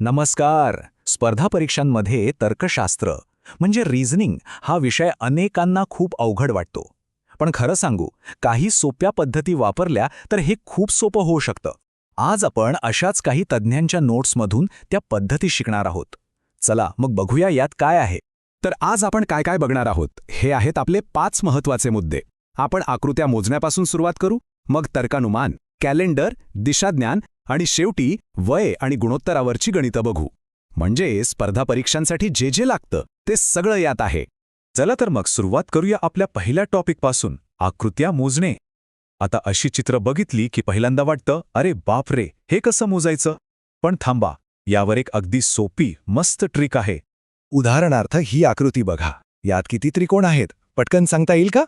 नमस्कार. स्पर्धा परीक्षांमध्ये तर्कशास्त्र म्हणजे रिझनिंग हा विषय अनेकांना खूप अवघड वाटतो. पण खरं सांगू, काही सोप्या पद्धती वापरल्या तर हे खूप सोपं होऊ शकतं. आज आपण अशाच काही तज्ज्ञांच्या नोट्समधून त्या पद्धती शिकणार आहोत. चला मग बघूया यात काय आहे. तर आज आपण काय काय बघणार आहोत हे आहेत आपले 5 महत्त्वाचे मुद्दे. आपण आकृत्या मोजण्यापासून सुरुवात करू, मग तर्कानुमान, कॅलेंडर, दिशाज्ञान आणि शेवटी वय आणि गुणोत्तरावरची गणितं बघू. म्हणजे स्पर्धा परीक्षांसाठी जे जे लागतं ते सगळं यात आहे. चला तर मग सुरुवात करूया आपल्या पहिल्या टॉपिकपासून, आकृत्या मोजणे. आता अशी चित्र बघितली की पहिल्यांदा वाटतं, अरे बापरे, हे कसं मोजायचं? पण थांबा, यावर एक अगदी सोपी मस्त ट्रिक आहे. उदाहरणार्थ ही आकृती बघा. यात किती त्रिकोण आहेत पटकन सांगता येईल का?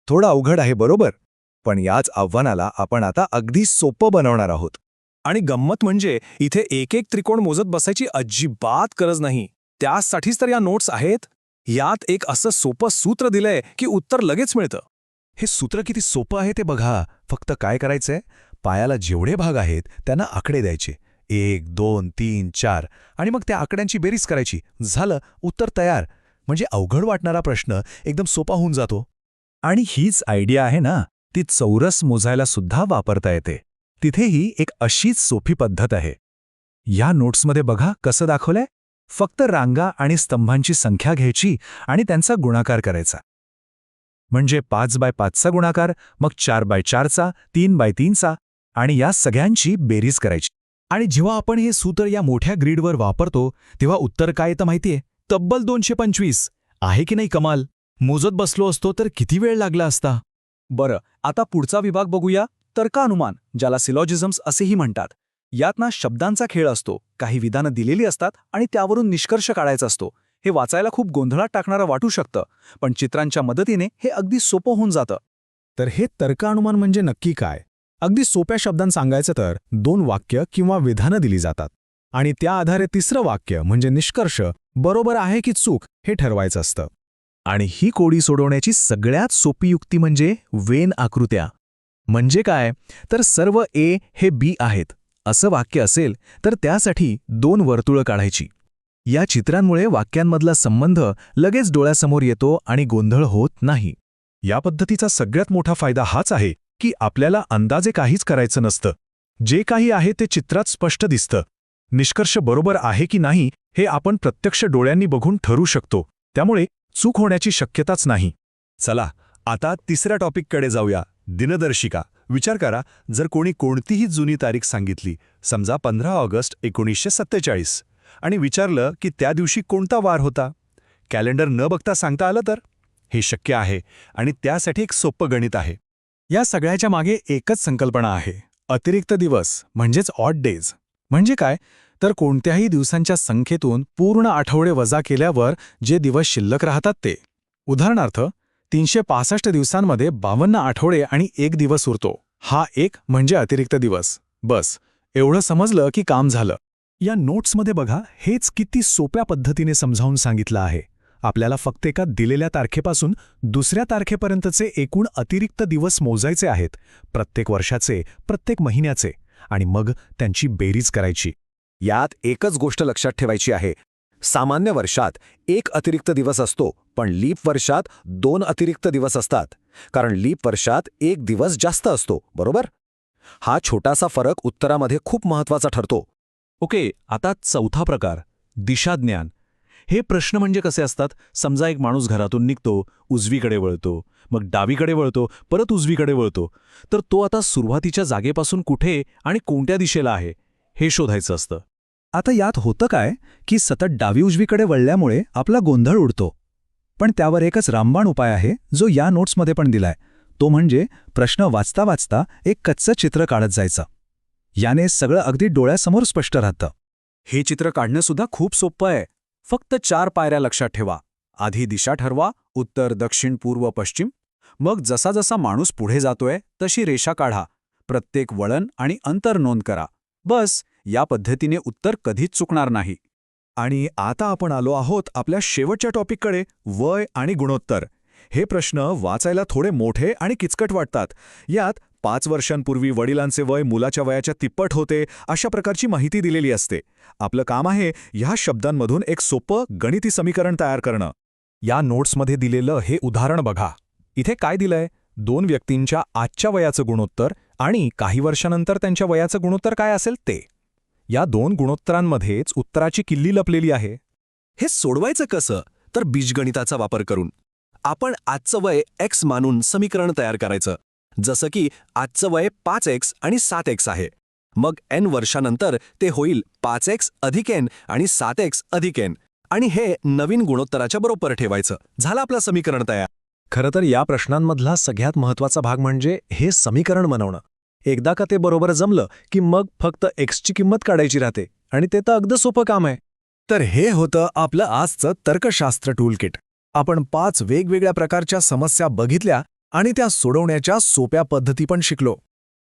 थोडं अवघड आहे बरोबर, पण याच आव्हानाला आपण आता अगदी सोपं बनवणार आहोत. आणि गंमत म्हणजे इथे एक एक त्रिकोण मोजत बसायची अजिबात गरज नाही. त्यासाठीच तर या नोट्स आहेत. यात एक असं सोपं सूत्र दिलंय की उत्तर लगेच मिळतं. हे सूत्र किती सोपं आहे ते बघा. फक्त काय करायचंय, पायाला जेवढे भाग आहेत त्यांना आकडे द्यायचे, 1 2 3 4, आणि मग त्या आकड्यांची बेरीज करायची. झालं, उत्तर तयार. म्हणजे अवघड वाटणारा प्रश्न एकदम सोपा होऊन जातो. आणि हीच आयडिया आहे ना, ती चौरस मोजायला सुद्धा वापरता येते. तिथेही एक अशीच सोपी पद्धत आहे. या नोट्समध्ये बघा कसं दाखवलंय. फक्त रांगा आणि स्तंभांची संख्या घ्यायची आणि त्यांचा गुणाकार करायचा. म्हणजे 5 बाय 5चा गुणाकार, मग 4 बाय 4चा, 3 बाय 3चा, आणि या सगळ्यांची बेरीज करायची. आणि जेव्हा आपण हे सूत्र या मोठ्या ग्रीडवर वापरतो तेव्हा उत्तर काय येतं माहितीये? तब्बल 225. आहे की नाही कमाल? मोजत बसलो असतो तर किती वेळ लागला असता. बरं, आता पुढचा विभाग बघूया. तर्कानुमान, ज्याला सिलॉजिझम्स असेही म्हणतात. यात ना शब्दांचा खेळ असतो. काही विधानं दिलेली असतात आणि त्यावरून निष्कर्ष काढायचा असतो. हे वाचायला खूप गोंधळात टाकणारं वाटू शकतं, पण चित्रांच्या मदतीने हे अगदी सोपं होऊन जातं. तर हे तर्कानुमान म्हणजे नक्की काय? अगदी सोप्या शब्दांत सांगायचं तर 2 वाक्य किंवा विधानं दिली जातात आणि त्या आधारे तिसरं वाक्य म्हणजे निष्कर्ष बरोबर आहे की चूक हे ठरवायचं असतं. आणि ही कोडी सोडवण्याची सगळ्यात सोपी युक्ती म्हणजे वेन आकृत्या. म्हणजे काय, तर सर्व ए हे बी आहेत असं वाक्य असेल तर त्यासाठी 2 वर्तुळं काढायची. या चित्रांमुळे वाक्यांमधला संबंध लगेच डोळ्यासमोर येतो आणि गोंधळ होत नाही. या पद्धतीचा सगळ्यात मोठा फायदा हाच आहे की आपल्याला अंदाजे काहीच करायचं नसतं. जे काही आहे ते चित्रात स्पष्ट दिसतं. निष्कर्ष बरोबर आहे की नाही हे आपण प्रत्यक्ष डोळ्यांनी बघून ठरवू शकतो. त्यामुळे चूक होण्याची शक्यताच नाही. चला, आता तिसऱ्या टॉपिककडे जाऊया. दिनदर्शिका. विचार करा, जर कोणी कोणतीही जुनी तारीख सांगितली, समजा 15 ऑगस्ट 1947, आणि विचारलं की त्या दिवशी कोणता वार होता, कॅलेंडर न बघता सांगता आलं तर? हे शक्य आहे आणि त्यासाठी एक सोपं गणित आहे. या सगळ्याच्या मागे एकच संकल्पना आहे, अतिरिक्त दिवस म्हणजेच ऑड डेज. म्हणजे काय, तर कोणत्याही दिवसांच्या संख्येतून पूर्ण आठवडे वजा केल्यावर जे दिवस शिल्लक राहतात ते. उदाहरणार्थ 365 दिवसांमध्ये 52 आठवडे आणि 1 दिवस उरतो. हा एक म्हणजे अतिरिक्त दिवस. बस, एवढं समजलं की काम झालं. या नोट्समध्ये बघा, हेच किती सोप्या पद्धतीने समजावून सांगितलं आहे. आपल्याला फक्त एका दिलेल्या तारखेपासून दुसऱ्या तारखेपर्यंतचे एकूण अतिरिक्त दिवस मोजायचे आहेत, प्रत्येक वर्षाचे, प्रत्येक महिन्याचे, आणि मग त्यांची बेरीज करायची. यात एकच गोष्ट लक्षात ठेवायची आहे. सामान्य वर्षात 1 अतिरिक्त दिवस असतो, पण लीप वर्षात 2 अतिरिक्त दिवस असतात. कारण लीप वर्षात 1 दिवस जास्त असतो, बरोबर? हा छोटासा फरक उत्तरामध्ये खूप महत्त्वाचा ठरतो. ओके, आता चौथा प्रकार, दिशाज्ञान. हे प्रश्न म्हणजे कसे असतात, समजा एक माणूस घरातून निघतो, उजवीकडे वळतो, मग डावीकडे वळतो, परत उजवीकडे वळतो, तर तो आता सुरुवातीच्या जागेपासून कुठे आणि कोणत्या दिशेला आहे हे शोधायचं असतं. आता यात होतं काय की सतत डावी उजवीकडे वळल्यामुळे आपला गोंधळ उडतो. पण त्यावर एकच रामबाण उपाय आहे जो या नोट्समध्ये पण दिलाय. तो म्हणजे प्रश्न वाचता वाचता एक कच्चं चित्र काढत जायचं. याने सगळं अगदी डोळ्यासमोर स्पष्ट राहतं. हे चित्र काढणं सुद्धा खूप सोपं आहे. फक्त 4 पायऱ्या लक्षात ठेवा. आधी दिशा ठरवा, उत्तर, दक्षिण, पूर्व, पश्चिम. मग जसा जसा माणूस पुढे जातोय तशी रेषा काढा. प्रत्येक वळण आणि अंतर नोंद करा. बस, या पद्धतीने उत्तर कधीच चुकणार नाही. आणि आता आपण आलो आहोत आपल्या शेवटच्या टॉपिककडे, वय आणि गुणोत्तर. हे प्रश्न वाचायला थोडे मोठे आणि किचकट वाटतात. यात 5 वर्षांपूर्वी वडिलांचे वय मुलाच्या वयाच्या तिप्पट होते अशा प्रकारची माहिती दिलेली असते. आपलं काम आहे ह्या शब्दांमधून एक सोपं गणिती समीकरण तयार करणं. या नोट्समध्ये दिलेलं हे उदाहरण बघा. इथे काय दिलंय? 2 व्यक्तींच्या आजच्या वयाचं गुणोत्तर आणि काही वर्षानंतर त्यांच्या वयाचं गुणोत्तर काय असेल ते. या 2 गुणोत्तरांमध्येच उत्तराची किल्ली लपलेली आहे. हे सोडवायचं कसं? तर बीजगणिताचा वापर करून आपण आजचं वय x मानून समीकरण तयार करायचं. जसं की आजचं वय 5x आणि 7x आहे. मग n वर्षानंतर ते होईल 5x अधिक n आणि 7x अधिक n. आणि हे नवीन गुणोत्तराच्या बरोबर ठेवायचं. झालं आपलं समीकरण तयार. खरं तर या प्रश्नांमधला सगळ्यात महत्त्वाचा भाग म्हणजे हे समीकरण बनवणं. एकदा का ते बरोबर जमलं की मग फक्त एक्सची किंमत काढायची राहते आणि ते तर अगदी सोपं काम आहे. तर हे होतं आपलं आजचं तर्कशास्त्र टूलकिट. आपण 5 वेगवेगळ्या प्रकारच्या समस्या बघितल्या आणि त्या सोडवण्याच्या सोप्या पद्धती पण शिकलो.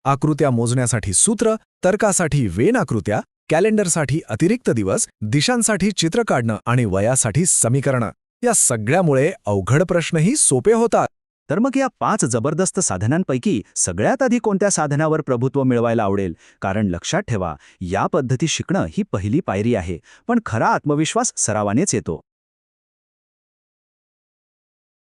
आकृत्या मोजण्यासाठी सूत्र, तर्कासाठी वेन आकृत्या, कॅलेंडरसाठी अतिरिक्त दिवस, दिशांसाठी चित्र काढणं आणि वयासाठी समीकरणं. या सगळ्यामुळे अवघड प्रश्नही सोपे होतात. तर मग या 5 जबरदस्त साधनांपैकी सगळ्यात आधी कोणत्या साधनावर प्रभुत्व मिळवायला आवडेल? कारण लक्षात ठेवा, या पद्धती शिकणं ही पहिली पायरी आहे, पण खरा आत्मविश्वास सरावानेच येतो.